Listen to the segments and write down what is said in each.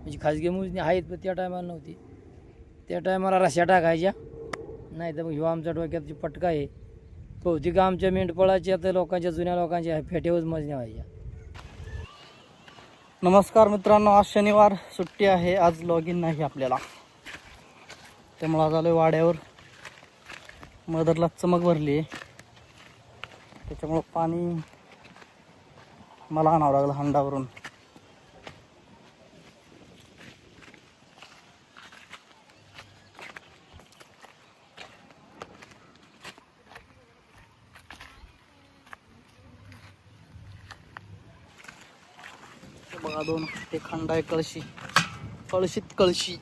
म्हणजे खाजगी मोजणी आहेत पण त्या टायमाला नव्हती. त्या टायमाला रश्या टाकायच्या, नाही तर मग ह्यो आमच्या डोक्यात पटका आहे. बहुतेक आमच्या मेंढपाळाच्या तर लोकांच्या जुन्या लोकांच्या फेट्यावरच मोजण्या व्हायच्या. नमस्कार मित्रांनो, आज शनिवार सुट्टी आहे. आज लॉग इन नाही आपल्याला, त्यामुळे आज आलोय वाड्यावर. मदरला चमक भरली आहे, त्याच्यामुळं पाणी मला आणावं लागलं हंडावरून. बघा, 2 एक हंडा आहे, कळशीत कळशी.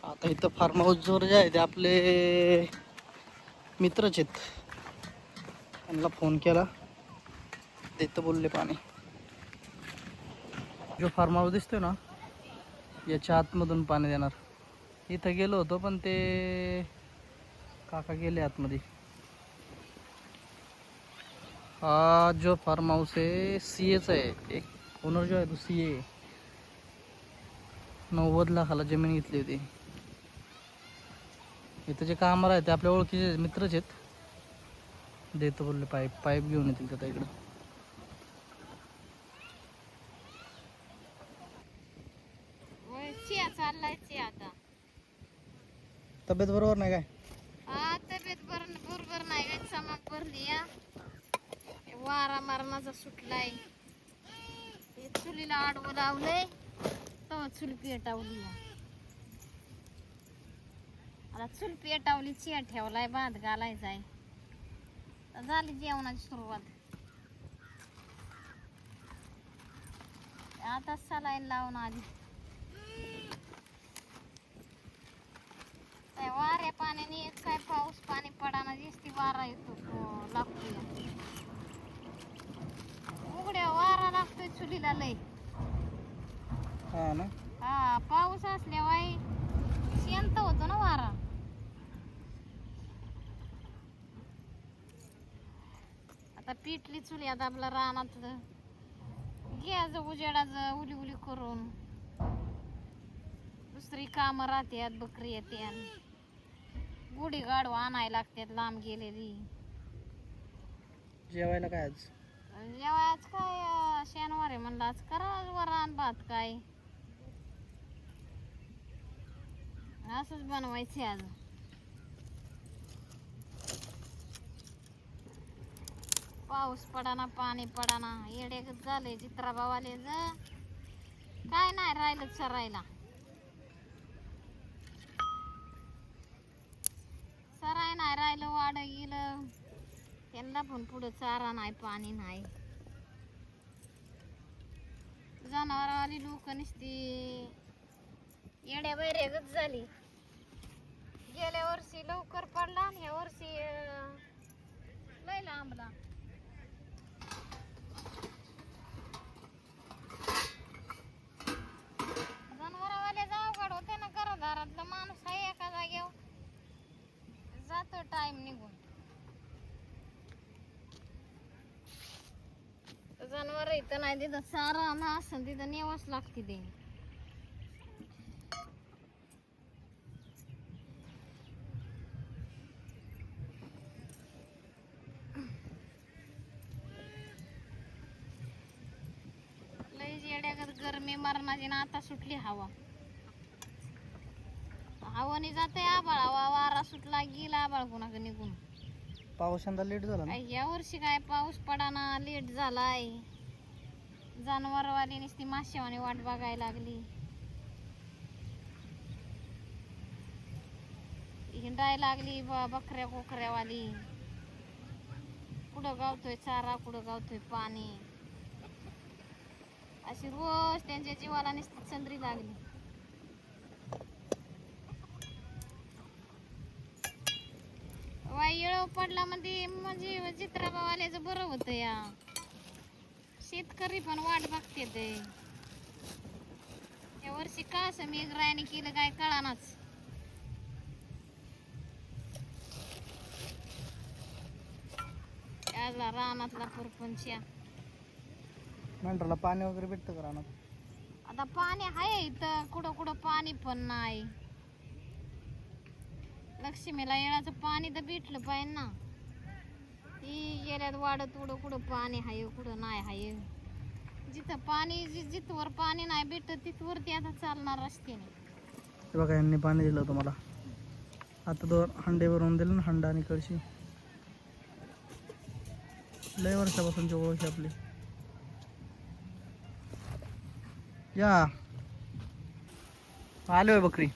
आता इथं फार्म हाऊस जोर जे आहे ते आपले मित्रच आहेत. त्यांना फोन केला, देतं बोलले पाणी. जो फार्म हाऊस दिसतोय ना, याच्या आतमधून पाणी देणार. इथं गेलो होतो पण ते काका गेले आतमध्ये. हा जो फार्म हाऊस आहे सीएचा आहे. एक ओनर जो आहे तो सीए. 90 लाखाला जमीन घेतली होती. इथं जे कामाला आहे ते आपल्या ओळखीचे मित्रच आहेत. देतो बोलले, पाईप घेऊन येतील आता इकडं. आता तब्येत बरोबर नाही काय? तब्येत बरोबर नाही काय, चमक भरली या. वारा मारणाचा सुटलाय. हे चुलीला आडवं लावलंय तेव्हा चूल पेटावली. आता चूल पेटावली, चिया ठेवलाय, भात घालायचाय. झाली जेवणाची सुरुवात. आता सलाईन लावून आली. वाऱ्या पाण्याने काय पाऊस पाणी पडाना, दिसती वारा येतो लागतोय. उघड्या वारा लागतोय चुलीला लय. हा ना. हा, पाऊस असल्यावर शांत होतो ना वारा. आता पिटली चुली, आता आपला रानात घ्यायचं उजेडाचं उली उली करून. दुसरी कामं राहत्यात, बकरी येत्यात, गुढी गाडू आणायला लागतात लांब गेलेली. जेवायला काय आज? जेव्हा आज काय शनिवार आहे म्हणलं, आज करा वरण भात. काय असंच बनवायचे आज. पाऊस पडाना, पाणी पडाना, येडेगच झाले चित्राबावाले. काय नाही राहिलं चरायला. सराय नाही राहिलं, वाड गेलं. त्यांना पण पुढं चारा नाही, पाणी नाही. जनावरवाली लोक नुसती येड्या बैरेगच झाली. गेल्या वर्षी लवकर पडला आणि ह्या वर्षी लय लांबला. जनावरवाले अवघड होते ना. घरादारातला माणूस आहे एका जागेवर, जातो टाइम निघून. जनावर इथं नाही, तिथं चारा ना असं तिथं नेवाच लागते ते. लय येड्यागत गरमी मरणाची ना. आता सुटली हवा, हवानी जाते आबाळ. वारा सुटला, गेला आबाळ कुणाकडे निघून. पाऊस यंदा लेट झाला ना. या वर्षी काय पाऊस पडाना, लेट झालाय. जनावरवाली नुसती माश्यावानी वाट बघायला लागली. हिंडायला लागली बकऱ्या कोकऱ्यावाली. कुठं गावतोय चारा, कुठं गावतोय पाणी. अशी रोज त्यांच्या जीवाला नुसती चंद्री लागली. येळ पडला म्हणजे चित्राबावाल्याचं बरं होतं या. शेतकरी पण वाट बघते ते. या वर्षी का असं मेघरायाने केलं काय कळानाच. याला रानातला परपंच. मेंढराला पाणी वगैरे भेटतं का रानात? आता पाणी आहे इथं, कुठं कुठं पाणी पण नाही. लक्ष्मीला येळाचं पाणी तर भेटलं पाहिजे ना. ती गेल्यात वाढत कुठं कुठं पाणी आहे कुठं नाही आहे. जिथं पाणी जिथवर पाणी नाही भेटत तिथवरती आता चालणार रस्त्याने. हे बघा यांनी पाणी दिलं तुम्हाला. आता तो हंडे भरून दिले ना, हंडा आणि कळशी. लय वर्षापासूनची ओळख आहे आपली. या आलोय बकरी.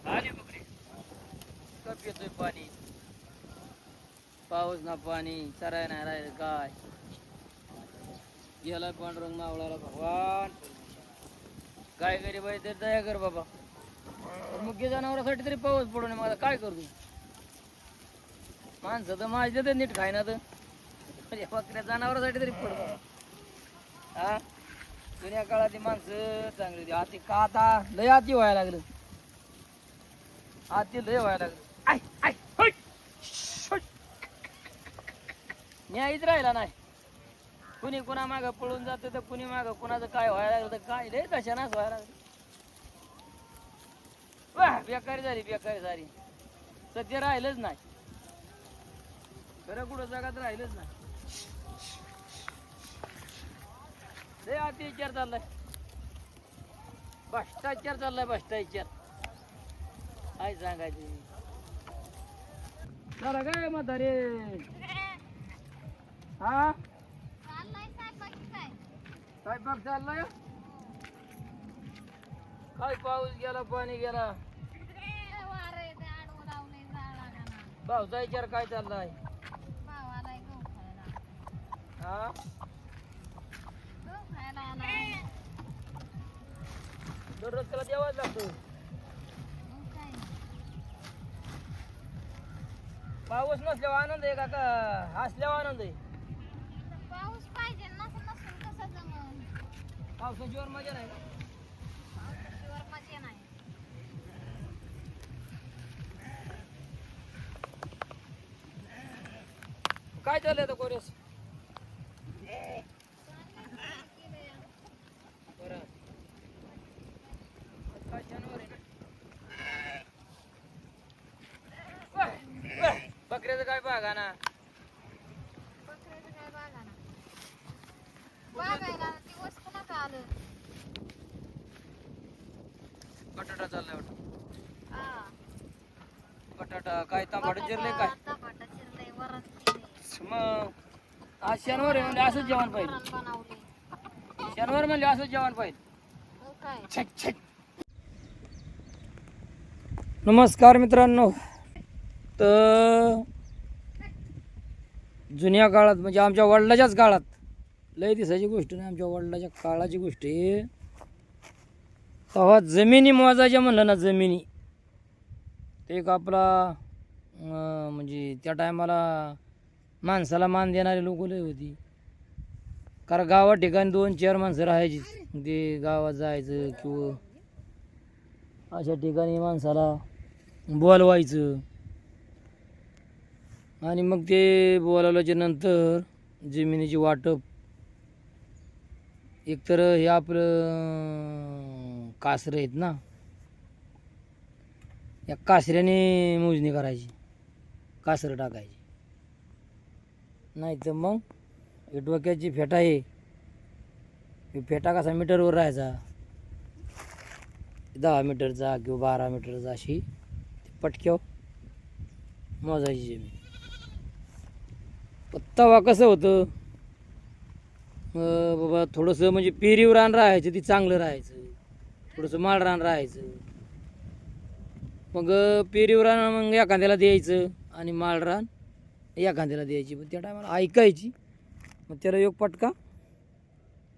आली बकरी. कप येतोय पाणी, पाऊस ना पाणी, चराय नाही राहिलं काय. गेला पांडुरंग मावळाला भगवान. काय गरीब आहे तर दया कर बाबा. मुख्य जनावरांसाठी तरी पाऊस पडू नये. मला काय करू? माणसं तर माझे तर नीट खायना तर बकऱ्या जनावरांसाठी तरी पडतो. हा, जुन्या काळातली माणसं चांगली होती. आती का आता लय आती व्हायला लागलं. आती लय व्हायला लागलं. आय आय होय, होय. न्यायच राहिला नाही. कुणी कुणा मागं पळून जातं तर कुणी मागं कुणाचं काय व्हायला लागलं तर काय लय कशानाच व्हायला लागलं. वाह, बेकारी झाली. सध्या राहिलंच नाही. खरं कुठं जगात राहिलंच नाही. लय अत्याचार चाललाय. भ्रष्टाचार चाललाय, भ्रष्टाचार. काय सांगायचं. चला काय म्हातारे. हा, चाललाय स्वयंपाक काय? स्वयंपाक चाललाय. काय पाऊस गेला, पाणी गेला. वारं येते, आडवं लावलंय झाडाला. पावसा विचार काय चाललाय. भावालाय गहू खायला. हा, गहू खायला आलाय. दररोज त्याला द्यावाच लागतो. मग काय? पाऊस नसल्यावर आनंद आहे का असल्यावर आनंद आहे. पाऊस पाहिजे, नसून कसं जमन. पावसाची वर मजा नाही का? पावसाशिवाय मजा नाही. काय चाललंय आता कोरेस. बरं, काय शनिवार आहे ना. बकऱ्याचं काय बघा ना. बकऱ्याचं काय बघा ना. बघायला दिवस पुन्हा का आलं. बटाटा चाललाय वाटतं. हा. बटाटा काय तांबट जिरले काय. टमाटा चिरलंय, वरण केलंय. मग आज शनिवार आहे म्हणजे असंच जेवण पाहिजे. वरण बनवले. शनिवार म्हणजे असंच जेवण पाहिजे. मग काय? छक छक. नमस्कार मित्रांनो. तर जुन्या काळात म्हणजे आमच्या वडिलाच्याच काळात, लय दिसायची गोष्ट नाही, आमच्या वडिलाच्या काळाची गोष्ट आहे. तेव्हा जमिनी मोजायच्या म्हणलं ना, जमिनी ते एक आपला म्हणजे त्या टायमाला माणसाला मान देणारे लोक लय होती. कारण गावा ठिकाणी 2-4 माणसं राहायची. ते गावात जायचं किंवा अशा ठिकाणी माणसाला बोलवायचं आणि मग ते बोलावल्याच्या नंतर जमिनीची वाटप. एकतर हे आपलं कासरं आहेत ना, या कासऱ्याने मोजणी करायची, कासरं टाकायची. नाही तर मग हे डोक्याची फेटा आहे, हे फेटा कसा मीटरवर राहायचा, 10 मीटरचा किंवा 12 मीटरचा, अशी पटक्यावर मोजायची जमीन. तेव्हा कसं होतं बाबा, थोडंसं म्हणजे पेरीव रान राहायचं, ती चांगलं राहायचं. थोडंसं माळ रान राहायचं. मग पेरीव रान मग एखाद्याला द्यायचं आणि माळ रान एखाद्याला द्यायची. पण त्या टायमाला ऐकायची. मग त्याला एक पटका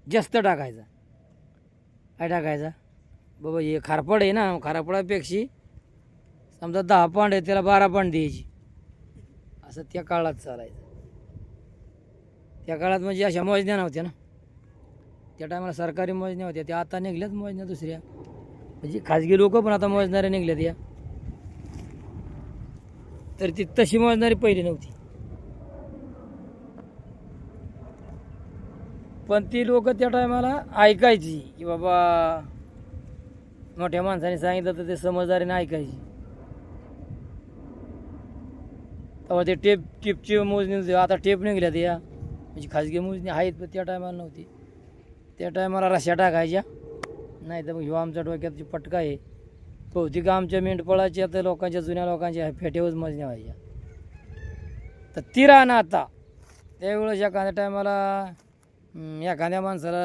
जास्त टाकायचा. काय टाकायचा बाबा, हे खारपड आहे ना, खारपडापेक्षा समजा 10 पांड आहे, त्याला 12 पांड द्यायची. असं त्या काळात चालायचं. त्या काळात म्हणजे अशा मोजण्या नव्हत्या ना. त्या टायमाला सरकारी मोजण्या होत्या, त्या आता निघल्यात मोजण्या दुसऱ्या. म्हणजे खाजगी लोक पण आता मोजणारे निघल्यात या. तर ती तशी मोजणारी पहिली नव्हती. पण ती लोक त्या टायमाला ऐकायची की बाबा मोठ्या माणसाने सांगितलं तर ते समजदारीने ऐकायची. तेव्हा ते टेपची मोजणी होती. आता टेप निघल्या त्या म्हणजे खाजगी मोजणी आहेत, पण त्या टायमाला नव्हती. त्या टायमाला रश्या टाकायच्या, नाही तर मग ह्यो आमच्या डोक्यात पटका आहे. बहुतेक आमच्या मेंढपळाच्या तर लोकांच्या जुन्या लोकांच्या फेट्यावरच मोजण्या व्हायच्या. तर ती राहणं आता त्यावेळेस एखाद्या टायमाला एखाद्या माणसाला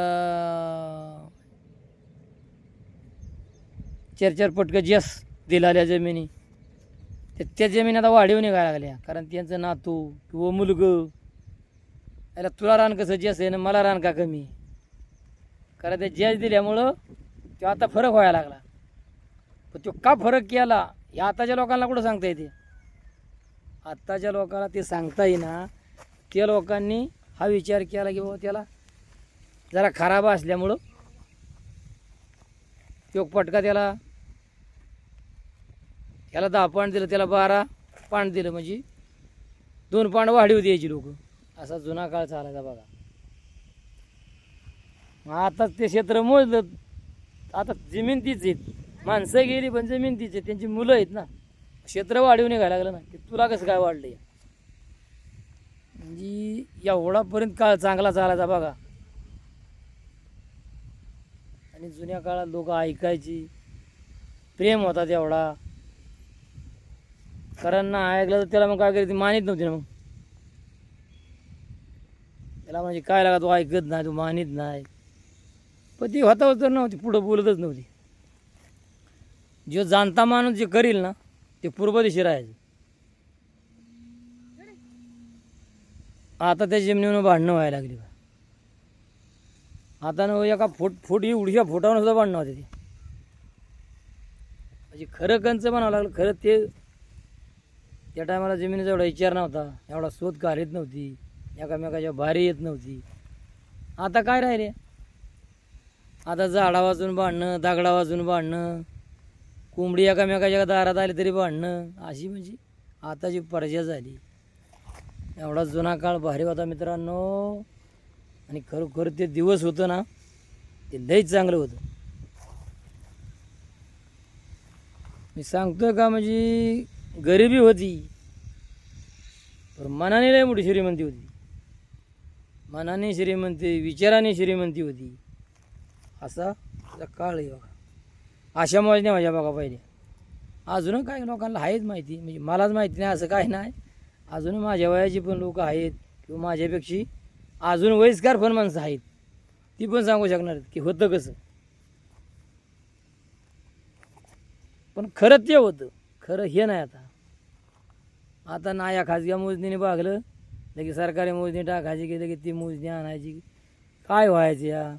4-4 पटकं जस दिलाल्या जमिनी, तर त्या जमीन आता वाढीव निघायला लागल्या. कारण त्यांचं नातू किंवा मुलगं याला तुला रान कसं जस आहे ना मला रान का कमी, कारण ते जस दिल्यामुळं तो आता फरक व्हायला लागला. पण तो का फरक केला हे आताच्या लोकांना कुठं सांगता येते. आत्ताच्या लोकांना ते सांगता येईना. त्या लोकांनी हा विचार केला की बाबा त्याला जरा खराब असल्यामुळं तो पटका त्याला 10 पांड दिलं, त्याला 12 पांड दिलं, म्हणजे 2 पांड वाढीव द्यायची लोक. असा जुना काळ चालायचा बघा. आता ते क्षेत्र मोजलं, आता जमीन तीच आहेत, माणसं गेली पण जमीन तीच आहे, त्यांची मुलं आहेत ना. क्षेत्र वाढीव निघायला लागलं ना, की तुला कसं काय वाढलं. म्हणजे एवढापर्यंत काळ चांगला चालायचा बघा. आणि जुन्या काळात लोक ऐकायची, प्रेम होता तेवढा. कारण ना ऐकलं तर त्याला मग काय करायचं मानित नव्हती ना. मग त्याला म्हणजे काय लागा तू ऐकत नाही, तू मानित नाही. पण ती होताच तर नव्हती, पुढं बोलतच नव्हती. जो जाणता माणूस जे करील ना ते पूर्व दिशे राहायचं. आता त्या जमिनीवर भांडणं व्हायला लागली. आता ना एका फूट एवढ्या फुटावर सुद्धा भांडणं होते. ती म्हणजे खरं कंच म्हणावं लागलं. खरं ते त्या टायमाला जमिनीचा एवढा विचार नव्हता, एवढा शोध घालीत नव्हती, एकामेकाच्या भारी येत नव्हती. आता काय राहिले, आता झाडा वाजून भांडणं, दगडा वाजून भांडणं, कोंबडी एकामेकाच्या दारात आली तरी भांडणं, अशी म्हणजे आताची पर्जा झाली. एवढा जुना काळ भारी होता मित्रांनो. आणि खरोखर ते दिवस होतं ना ते लईच चांगलं होतं. मी सांगतोय का म्हणजे गरिबी होती पण मनाने लई मोठी श्रीमंती होती. मनाने श्रीमंती, विचाराने श्रीमंती होती. असा काळ आहे बघा. अशा मोजण्या माझ्या बघा पहिले. अजून काही लोकांना आहेच माहिती, म्हणजे मलाच माहिती नाही असं काही नाही. अजून माझ्या वयाची पण लोक आहेत किंवा माझ्यापेक्षा अजून वयस्कर पण माणसं आहेत, ती पण सांगू शकणार की होतं कसं. पण खरं ते होतं, खरं हे नाही. आता ना या खाजगी मोजणीने भागलं लगेच सरकारी मोजणी टाकायची की लगेच ती मोजणी आणायची. काय व्हायचं या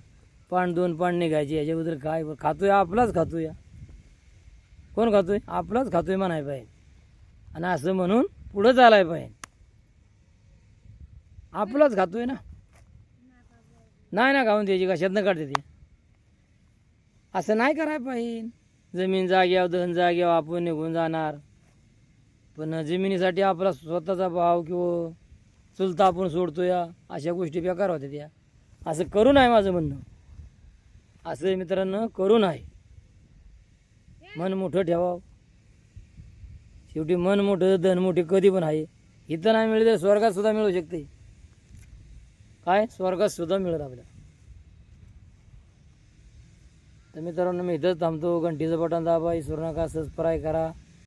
2 पांड निघायची, याच्याबद्दल काय खातोय आपलाच खातोय. कोण खातोय, आपलाच खातोय म्हणाय पाहिजे. आणि असं म्हणून पुढं चालाय पाहिजे. आपलाच खातोय ना, नाही ना खाऊन द्यायची, कशातनं काढते ते. असं नाही करायला पाहिजे. जमीन जाग्यावर धन जाग्यावर आपण निघून जाणार, पण जमिनीसाठी आपला स्वतःचा भाव किंवा चुलता आपण सोडतोय, अशा गोष्टी बेकार होत्या त्या. असं करू नये माझं म्हणणं. असं मित्रांनो करू नये. मन मोठं ठेवावं. शेवटी मन मोठं धन मोठे कधी पण आहे. इथं नाही मिळेल तर स्वर्गात सुद्धा मिळू शकते. काय स्वर्गात सुद्धा मिळेल आपल्याला. तर मित्रांनो मी इथंच थांबतो. घंटीचं बटन दाबा, विसरू नका, सबस्क्राईब करा.